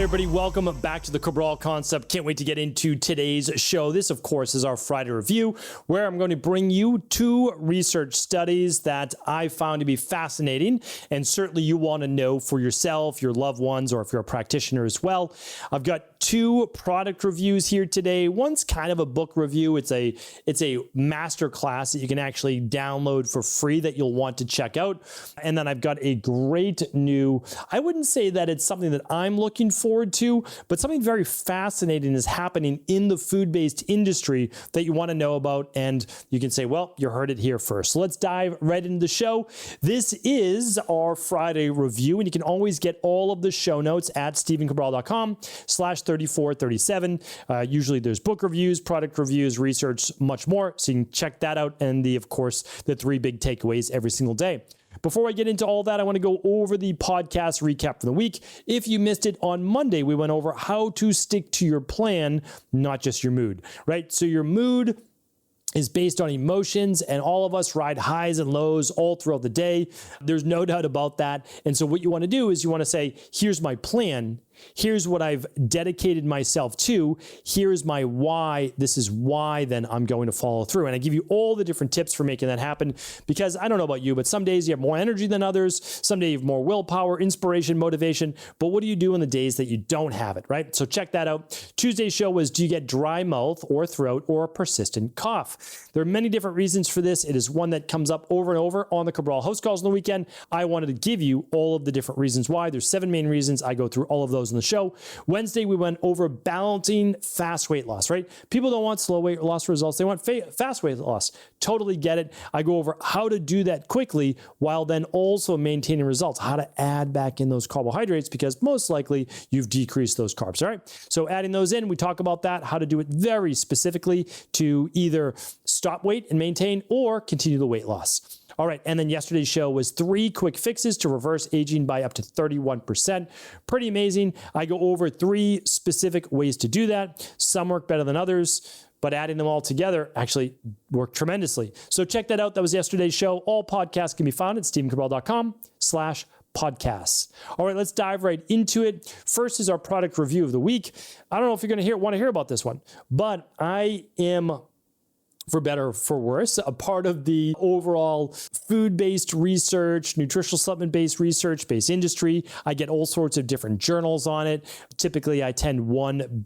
everybody. Welcome back to the Cabral Concept. Can't wait to get into today's show. This, of course, is our Friday review, where I'm going to bring you 2 research studies that I found to be fascinating, and certainly you want to know for yourself, your loved ones, or if you're a practitioner as well. I've got 2 product reviews here today. One's kind of a book review. It's a masterclass that you can actually download for free that you'll want to check out. And then I've got a great new, I wouldn't say that it's something that I'm looking forward to, but something very fascinating is happening in the food-based industry that you want to know about. And you can say, well, you heard it here first. So let's dive right into the show. This is our Friday review, and you can always get all of the show notes at stephencabral.com/3437. Usually there's book reviews, product reviews, research, much more. So you can check that out. And of course, the 3 big takeaways every single day. Before I get into all that, I want to go over the podcast recap for the week. If you missed it on Monday, we went over how to stick to your plan, not just your mood, right? So your mood is based on emotions, and all of us ride highs and lows all throughout the day. There's no doubt about that. And so what you want to do is you want to say, here's my plan. Here's what I've dedicated myself to. Here's my why. This is why then I'm going to follow through. And I give you all the different tips for making that happen, because I don't know about you, but some days you have more energy than others. Some days you have more willpower, inspiration, motivation. But what do you do on the days that you don't have it, right? So check that out. Tuesday's show was, do you get dry mouth or throat or a persistent cough? There are many different reasons for this. It is one that comes up over and over on the Cabral House Calls on the weekend. I wanted to give you all of the different reasons why. There's 7 main reasons. I go through all of those in the show. Wednesday, we went over balancing fast weight loss, right? People don't want slow weight loss results. They want fast weight loss. Totally get it. I go over how to do that quickly while then also maintaining results, how to add back in those carbohydrates, because most likely you've decreased those carbs, all right? So adding those in, we talk about that, how to do it very specifically to either stop weight and maintain or continue the weight loss. All right, and then yesterday's show was 3 quick fixes to reverse aging by up to 31%. Pretty amazing. I go over 3 specific ways to do that. Some work better than others, but adding them all together actually worked tremendously. So check that out. That was yesterday's show. All podcasts can be found at stephencabral.com/podcasts. All right, let's dive right into it. First is our product review of the week. I don't know if you're going to want to hear about this one, but I am, for better or for worse, a part of the overall food-based research, nutritional supplement-based research-based industry. I get all sorts of different journals on it. Typically, I attend one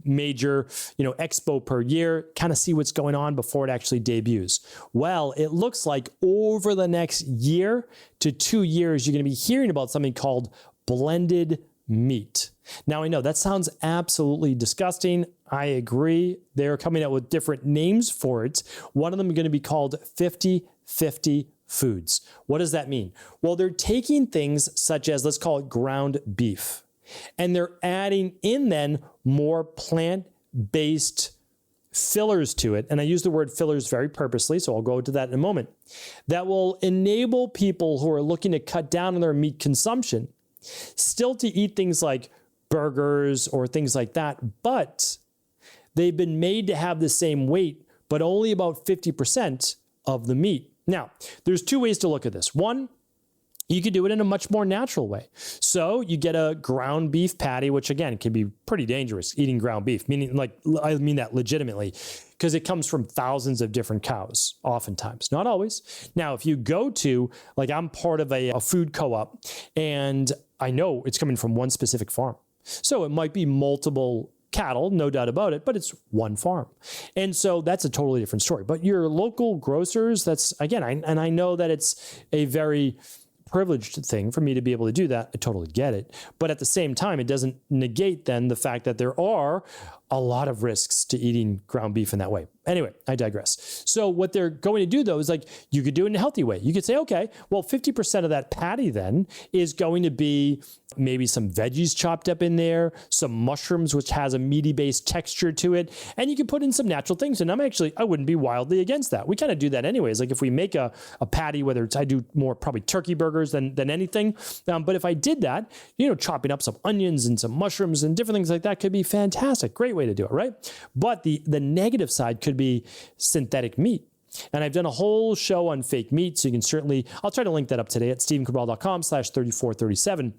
major, expo per year, kind of see what's going on before it actually debuts. Well, it looks like over the next year to 2 years, you're going to be hearing about something called blended meat. Now, I know that sounds absolutely disgusting. I agree. They're coming out with different names for it. One of them is going to be called 50/50 foods. What does that mean? Well, they're taking things such as, let's call it ground beef, and they're adding in then more plant-based fillers to it. And I use the word fillers very purposely, so I'll go to that in a moment. That will enable people who are looking to cut down on their meat consumption still to eat things like burgers or things like that, but they've been made to have the same weight, but only about 50% of the meat. Now, there's 2 ways to look at this. One, you could do it in a much more natural way. So you get a ground beef patty, which again can be pretty dangerous, eating ground beef, meaning I mean that legitimately, because it comes from thousands of different cows, oftentimes, not always. Now, if you go to, I'm part of a food co-op, and I know it's coming from one specific farm. So it might be multiple cattle, no doubt about it, but it's one farm. And so that's a totally different story. But your local grocers, that's, again, I know that it's a very privileged thing for me to be able to do that. I totally get it. But at the same time, it doesn't negate then the fact that there are a lot of risks to eating ground beef in that way. Anyway, I digress. So what they're going to do though is you could do it in a healthy way. You could say, okay, well, 50% of that patty then is going to be maybe some veggies chopped up in there, some mushrooms, which has a meaty based texture to it. And you can put in some natural things. And I wouldn't be wildly against that. We kind of do that anyways. If we make a patty, whether it's, I do more probably turkey burgers than anything. But if I did that, chopping up some onions and some mushrooms and different things like that could be fantastic. Great way to do it, right? But the negative side could be synthetic meat. And I've done a whole show on fake meat. So you can certainly, I'll try to link that up today at stephencabral.com/3437.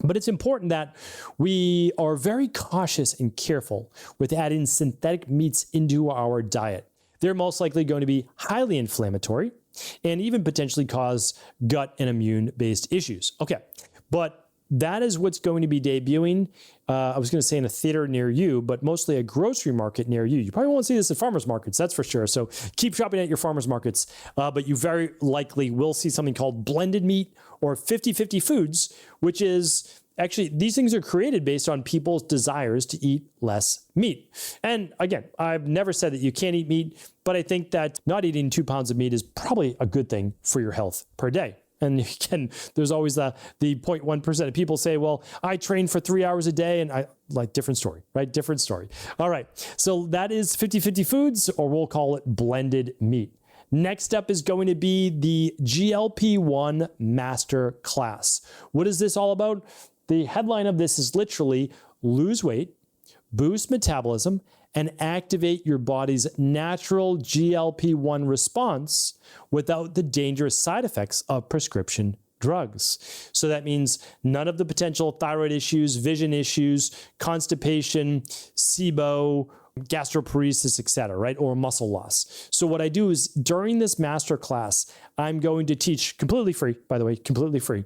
But it's important that we are very cautious and careful with adding synthetic meats into our diet. They're most likely going to be highly inflammatory and even potentially cause gut and immune-based issues. Okay, but that is what's going to be debuting. I was going to say in a theater near you, but mostly a grocery market near you. You probably won't see this at farmers markets, that's for sure. So keep shopping at your farmers markets, but you very likely will see something called blended meat or 50-50 foods, which is actually, these things are created based on people's desires to eat less meat. And again, I've never said that you can't eat meat, but I think that not eating 2 pounds of meat is probably a good thing for your health per day. And again, there's always the 0.1% of people say, well, I train for 3 hours a day, and I like, different story, right? Different story. All right. So that is 50-50 foods, or we'll call it blended meat. Next up is going to be the GLP-1 Masterclass. What is this all about? The headline of this is literally lose weight, boost metabolism, and activate your body's natural GLP-1 response without the dangerous side effects of prescription drugs. So that means none of the potential thyroid issues, vision issues, constipation, SIBO, gastroparesis, etc., right? Or muscle loss. So what I do is during this masterclass, I'm going to teach completely free, by the way, completely free.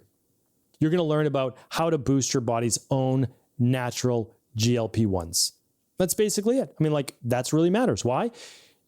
You're going to learn about how to boost your body's own natural GLP-1s. That's basically it. I mean, like, that's really matters. Why?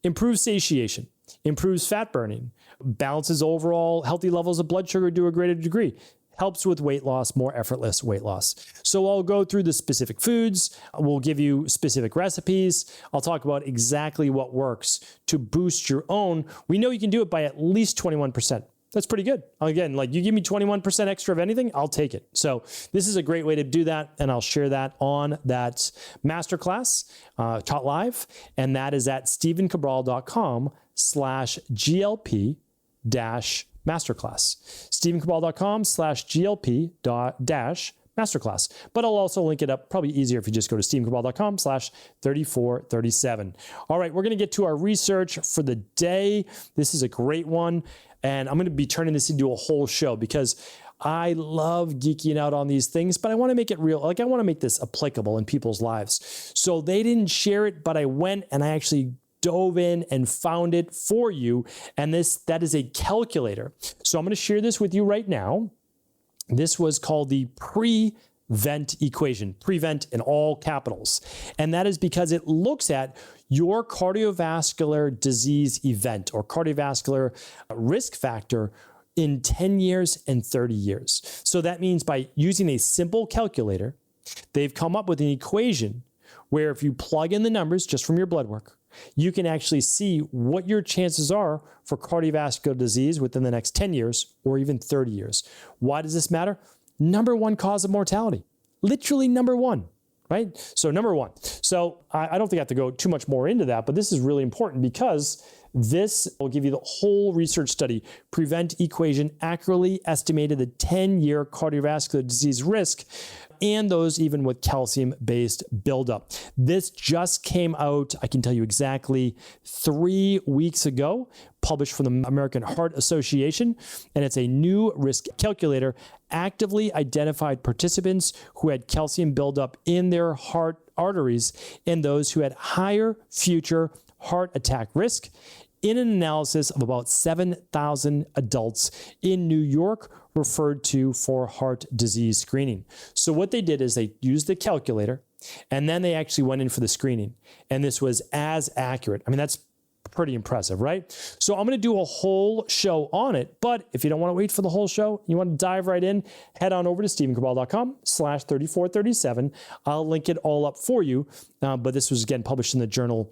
Improves satiation, improves fat burning, balances overall healthy levels of blood sugar to a greater degree, helps with weight loss, more effortless weight loss. So I'll go through the specific foods. We'll give you specific recipes. I'll talk about exactly what works to boost your own. We know you can do it by at least 21%. That's pretty good. Again, like, you give me 21% extra of anything, I'll take it. So this is a great way to do that, and I'll share that on that masterclass taught live, and that is at stephencabral.com/GLP-masterclass. stephencabral.com/GLP-masterclass. But I'll also link it up, probably easier if you just go to stephencabral.com/3437. All right, we're going to get to our research for the day. This is a great one. And I'm going to be turning this into a whole show because I love geeking out on these things, but I want to make it real. Like, I want to make this applicable in people's lives. So they didn't share it, but I went and I actually dove in and found it for you. And that is a calculator. So I'm going to share this with you right now. This was called the PREVENT equation, PREVENT in all capitals. And that is because it looks at your cardiovascular disease event or cardiovascular risk factor in 10 years and 30 years. So that means by using a simple calculator, they've come up with an equation where if you plug in the numbers just from your blood work, you can actually see what your chances are for cardiovascular disease within the next 10 years or even 30 years. Why does this matter? Number one cause of mortality, literally number one. Right? So number one. So I don't think I have to go too much more into that, but this is really important because this will give you the whole research study. PREVENT equation accurately estimated the 10-year cardiovascular disease risk and those even with calcium-based buildup. This just came out, I can tell you exactly, 3 weeks ago, published from the American Heart Association, and it's a new risk calculator, actively identified participants who had calcium buildup in their heart arteries and those who had higher future heart attack risk in an analysis of about 7,000 adults in New York referred to for heart disease screening. So what they did is they used the calculator and then they actually went in for the screening. And this was as accurate. I mean, that's pretty impressive, right? So I'm going to do a whole show on it. But if you don't want to wait for the whole show, you want to dive right in, head on over to stephencabral.com/3437. I'll link it all up for you. But this was, again, published in the Journal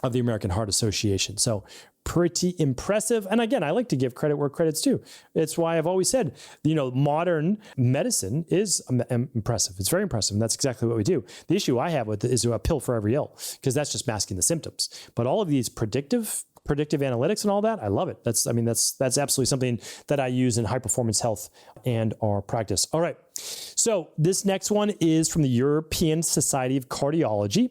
of the American Heart Association. So pretty impressive. And again, I like to give credit where credit's due. It's why I've always said, modern medicine is impressive. It's very impressive. And that's exactly what we do. The issue I have with it is a pill for every ill, because that's just masking the symptoms. But all of these predictive analytics and all that, I love it. That's absolutely something that I use in high performance health and our practice. All right. So this next one is from the European Society of Cardiology.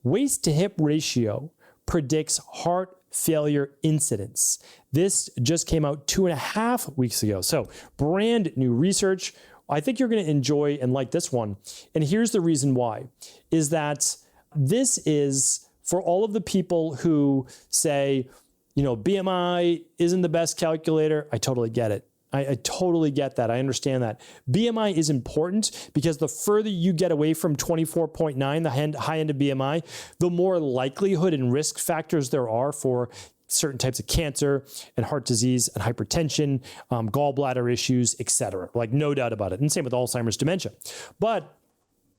Waist to hip ratio predicts heart failure incidence. This just came out 2.5 weeks ago. So brand new research. I think you're going to enjoy and like this one. And here's the reason why, is that this is for all of the people who say, BMI isn't the best calculator. I totally get it. I totally get that. I understand that. BMI is important because the further you get away from 24.9, the high end of BMI, the more likelihood and risk factors there are for certain types of cancer and heart disease and hypertension, gallbladder issues, etc. Like, no doubt about it. And same with Alzheimer's, dementia. But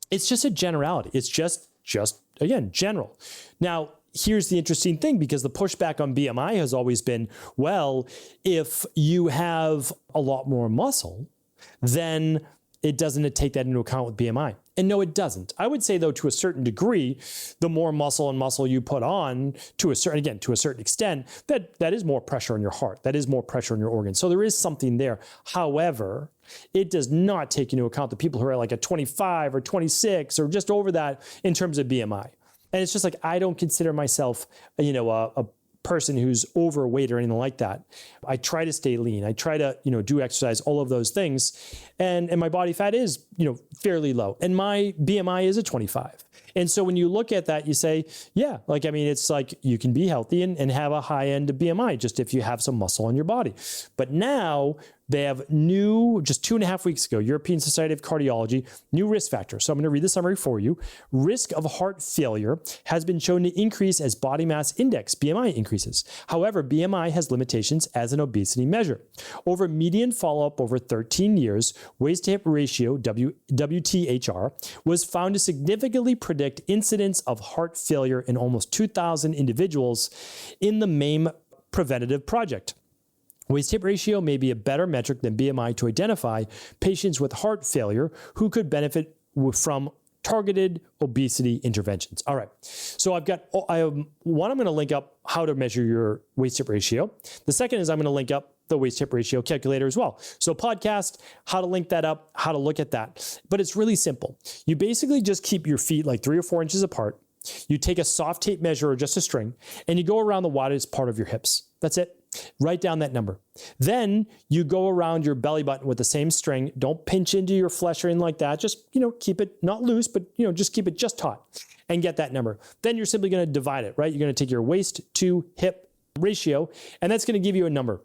it's just a generality. It's just again, general. Now, here's the interesting thing, because the pushback on BMI has always been, well, if you have a lot more muscle, then it doesn't take that into account with BMI. And no, it doesn't. I would say, though, to a certain degree, the more muscle you put on, to a certain extent, that is more pressure on your heart. That is more pressure on your organs. So there is something there. However, it does not take into account the people who are like at 25 or 26 or just over that in terms of BMI. And it's just like, I don't consider myself, a person who's overweight or anything like that. I try to stay lean. I try to, do exercise, all of those things. And my body fat is, fairly low. And my BMI is a 25. And so when you look at that, you say, yeah, it's like you can be healthy and have a high end of BMI just if you have some muscle on your body. But now they have new, just 2.5 weeks ago, European Society of Cardiology, new risk factor. So I'm going to read the summary for you. Risk of heart failure has been shown to increase as body mass index, BMI, increases. However, BMI has limitations as an obesity measure. Over median follow-up over 13 years, waist-to-hip ratio, WTHR, was found to significantly predict incidence of heart failure in almost 2,000 individuals in the MAME preventative project. Waist-hip ratio may be a better metric than BMI to identify patients with heart failure who could benefit from targeted obesity interventions. All right. So I'm going to link up how to measure your waist-hip ratio. The second is I'm going to link up the waist-hip ratio calculator as well. So podcast, how to link that up, how to look at that. But it's really simple. You basically just keep your feet like 3 or 4 inches apart. You take a soft tape measure or just a string, and you go around the widest part of your hips. That's it. Write down that number. Then you go around your belly button with the same string. Don't pinch into your flesh or anything like that. Just, keep it not loose, but, just keep it just taut and get that number. Then you're simply going to divide it, right? You're going to take your waist to hip ratio, and that's going to give you a number.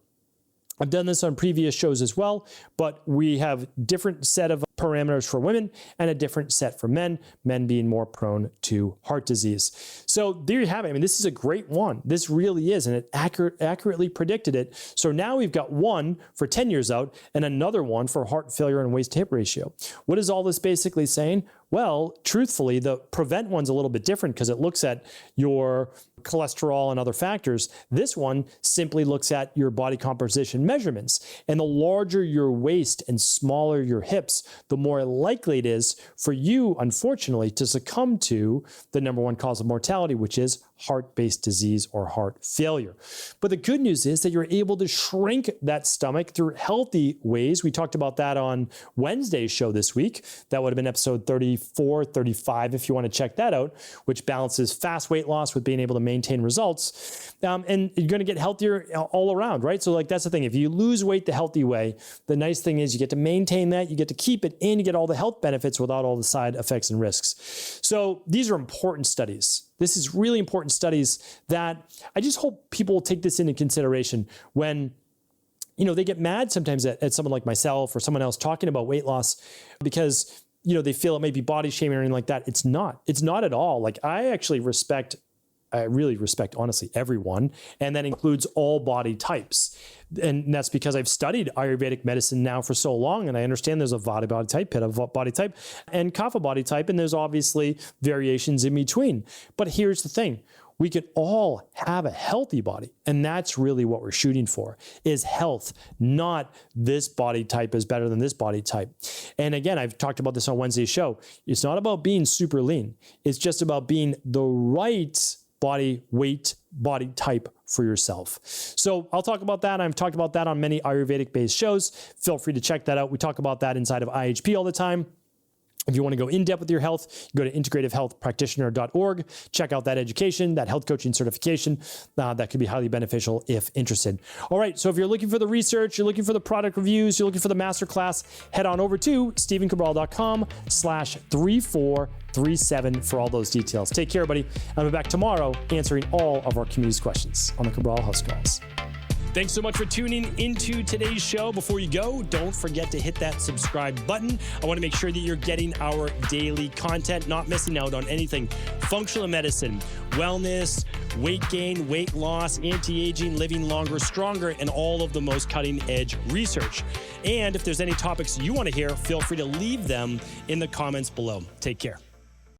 I've done this on previous shows as well, but we have different set of parameters for women and a different set for men being more prone to heart disease. So there you have it. This is a great one. This really is, and it accurately predicted it. So now we've got one for 10 years out and another one for heart failure and waist-to-hip ratio. What is all this basically saying? Well, truthfully, the prevent one's a little bit different because it looks at your cholesterol and other factors. This one simply looks at your body composition measurements. And the larger your waist and smaller your hips, the more likely it is for you, unfortunately, to succumb to the number one cause of mortality, which is heart-based disease or heart failure. But the good news is that you're able to shrink that stomach through healthy ways. We talked about that on Wednesday's show this week. That would have been episode 34, 35, if you want to check that out, which balances fast weight loss with being able to maintain results. And you're going to get healthier all around, right? So that's the thing. If you lose weight the healthy way, the nice thing is you get to maintain that, you get to keep it, and you get all the health benefits without all the side effects and risks. So these are important studies. This is really important studies that I just hope people will take this into consideration when they get mad sometimes at someone like myself or someone else talking about weight loss because, they feel it may be body shaming or anything like that. It's not at all. Like I really respect, honestly, everyone, and that includes all body types. And that's because I've studied Ayurvedic medicine now for so long, and I understand there's a Vata body type, Pitta body type, and Kapha body type, and there's obviously variations in between. But here's the thing. We can all have a healthy body, and that's really what we're shooting for, is health, not this body type is better than this body type. And again, I've talked about this on Wednesday's show. It's not about being super lean. It's just about being the right body weight, body type for yourself. So I'll talk about that. I've talked about that on many Ayurvedic-based shows. Feel free to check that out. We talk about that inside of IHP all the time. If you want to go in depth with your health, go to integrativehealthpractitioner.org. Check out that education, that health coaching certification. That could be highly beneficial if interested. All right, so if you're looking for the research, you're looking for the product reviews, you're looking for the masterclass, head on over to stephencabral.com/3437 for all those details. Take care, buddy. I'll be back tomorrow answering all of our community's questions on the Cabral House Calls. Thanks so much for tuning into today's show. Before you go, don't forget to hit that subscribe button. I want to make sure that you're getting our daily content, not missing out on anything functional medicine, wellness, weight gain, weight loss, anti-aging, living longer, stronger, and all of the most cutting-edge research. And if there's any topics you want to hear, feel free to leave them in the comments below. Take care.